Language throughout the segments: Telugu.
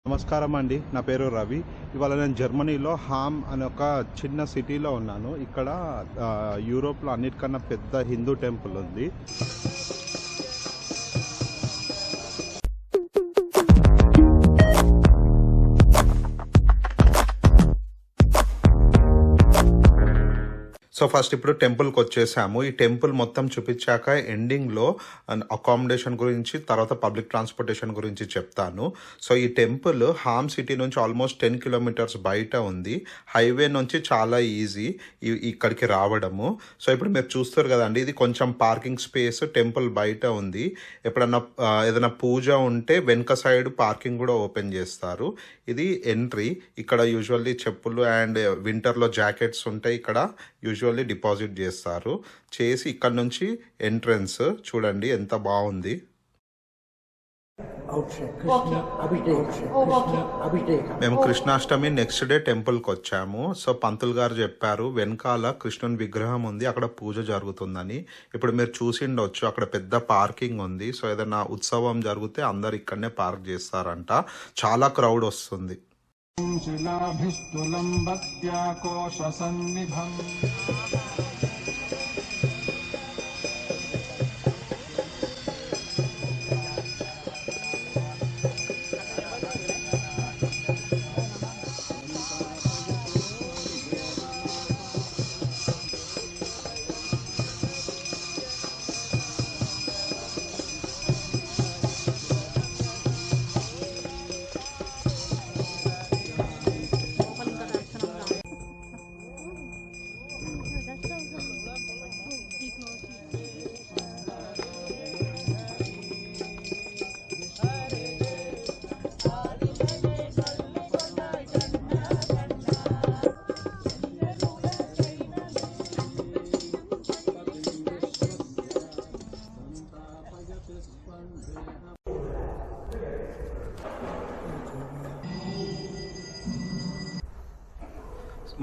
నమస్కారం అండి. నా పేరు రవి. ఇవాళ నేను జర్మనీలో హామ్ అనే ఒక చిన్న సిటీలో ఉన్నాను. ఇక్కడ యూరోప్‌లో అన్నిటికన్నా పెద్ద హిందూ టెంపుల్ ఉంది. సో ఫస్ట్ ఇప్పుడు టెంపుల్కి వచ్చేసాము. ఈ టెంపుల్ మొత్తం చూపించాక ఎండింగ్లో అకామిడేషన్ గురించి, తర్వాత పబ్లిక్ ట్రాన్స్పోర్టేషన్ గురించి చెప్తాను. సో ఈ టెంపుల్ హామ్ సిటీ నుంచి ఆల్మోస్ట్ 10 కిలోమీటర్స్ బయట ఉంది. హైవే నుంచి చాలా ఈజీ ఇక్కడికి రావడము. సో ఇప్పుడు మీరు చూస్తారు కదండి, ఇది కొంచెం పార్కింగ్ స్పేస్ టెంపుల్ బయట ఉంది. ఎప్పుడన్నా ఏదైనా పూజ ఉంటే వెనక సైడ్ పార్కింగ్ కూడా ఓపెన్ చేస్తారు. ఇది ఎంట్రీ. ఇక్కడ యూజువల్లీ చెప్పులు అండ్ వింటర్లో జాకెట్స్ ఉంటాయి. ఇక్కడ యూజువల్లీ డిపాజిట్ చేసి ఇక్కడ నుంచి ఎంట్రన్స్ చూడండి ఎంత బాగుంది. మేము కృష్ణాష్టమి నెక్స్ట్ డే టెంపుల్కి వచ్చాము. సో పంతులు గారు చెప్పారు వెనకాల కృష్ణుని విగ్రహం ఉంది, అక్కడ పూజ జరుగుతుందని. ఇప్పుడు మీరు చూసిండొచ్చు, అక్కడ పెద్ద పార్కింగ్ ఉంది. సో ఏదైనా ఉత్సవం జరిగితే అందరు ఇక్కడనే పార్క్ చేస్తారంట. చాలా క్రౌడ్ వస్తుంది.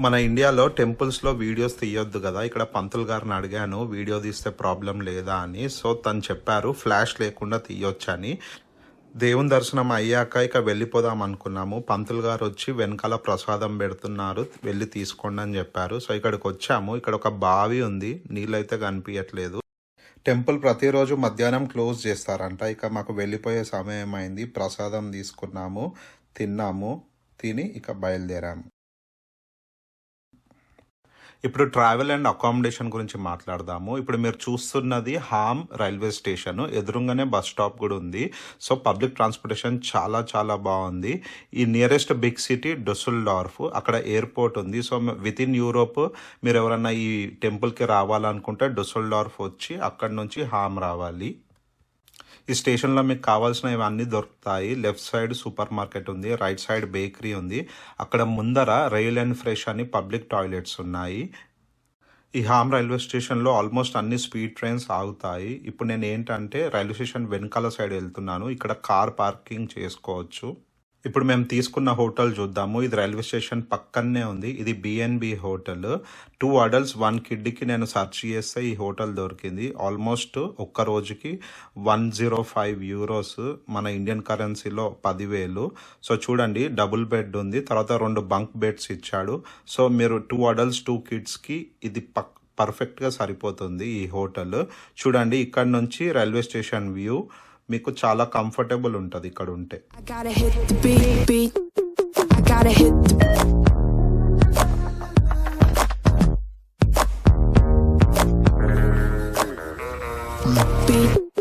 మన ఇండియాలో టెంపుల్స్లో వీడియోస్ తీయొద్దు కదా. ఇక్కడ పంతులు గారిని అడిగాను వీడియో తీస్తే ప్రాబ్లం లేదా అని. సో తను చెప్పారు ఫ్లాష్ లేకుండా తీయొచ్చని. దేవుని దర్శనం అయ్యాక ఇక వెళ్ళిపోదాం అనుకున్నాము. పంతులు గారు వచ్చి వెనకాల ప్రసాదం పెడుతున్నారు, వెళ్ళి తీసుకోండి అని చెప్పారు. సో ఇక్కడికి వచ్చాము. ఇక్కడ ఒక బావి ఉంది, నీళ్ళైతే కనిపించట్లేదు. టెంపుల్ ప్రతిరోజు మధ్యాహ్నం క్లోజ్ చేస్తారంట. ఇక మాకు వెళ్ళిపోయే సమయం అయింది. ప్రసాదం తీసుకున్నాము, తిన్నాము, తిని ఇక బయలుదేరాము. ఇప్పుడు ట్రావెల్ అండ్ అకామిడేషన్ గురించి మాట్లాడదాము. ఇప్పుడు మీరు చూస్తున్నది హామ్ రైల్వే స్టేషన్, ఎదురుగానే బస్ స్టాప్ కూడా ఉంది. సో పబ్లిక్ ట్రాన్స్పోర్టేషన్ చాలా చాలా బాగుంది. ఈ నియరెస్ట్ బిగ్ సిటీ డొసెల్డార్ఫ్, అక్కడ ఎయిర్పోర్ట్ ఉంది. సో విత్ ఇన్ యూరోప్ మీరు ఎవరన్నా ఈ టెంపుల్కి రావాలనుకుంటే డొసెల్డార్ఫ్ వచ్చి అక్కడ నుంచి హామ్ రావాలి. ఈ స్టేషన్లో మీకు కావాల్సినవి అన్నీ దొరుకుతాయి. లెఫ్ట్ సైడ్ సూపర్ మార్కెట్ ఉంది, రైట్ సైడ్ బేకరీ ఉంది. అక్కడ ముందర రైల్ అండ్ ఫ్రెష్ అని పబ్లిక్ టాయిలెట్స్ ఉన్నాయి. ఈ హామ్ రైల్వే స్టేషన్లో ఆల్మోస్ట్ అన్ని స్పీడ్ ట్రైన్స్ ఆగుతాయి. ఇప్పుడు నేను ఏంటంటే రైల్వే స్టేషన్ వెనకాల సైడ్ వెళ్తున్నాను. ఇక్కడ కార్ పార్కింగ్ చేసుకోవచ్చు. ఇప్పుడు మేము తీసుకున్న హోటల్ చూద్దాము. ఇది రైల్వే స్టేషన్ పక్కనే ఉంది. ఇది B&B హోటల్. 2 అడల్ట్స్ 1 కిడ్కి నేను సెర్చ్ చేస్తే ఈ హోటల్ దొరికింది. ఆల్మోస్ట్ ఒక్క రోజుకి 105 యూరోస్, మన ఇండియన్ కరెన్సీలో 10,000. సో చూడండి, డబుల్ బెడ్ ఉంది, తర్వాత 2 బంక్ బెడ్స్ ఇచ్చాడు. సో మీరు 2 అడల్ట్స్ 2 కిడ్స్కి ఇది పర్ఫెక్ట్గా సరిపోతుంది ఈ హోటల్. చూడండి, ఇక్కడ నుంచి రైల్వే స్టేషన్ వ్యూ మీకు చాలా కంఫర్టబుల్ ఉంటుంది ఇక్కడ ఉంటే. Beat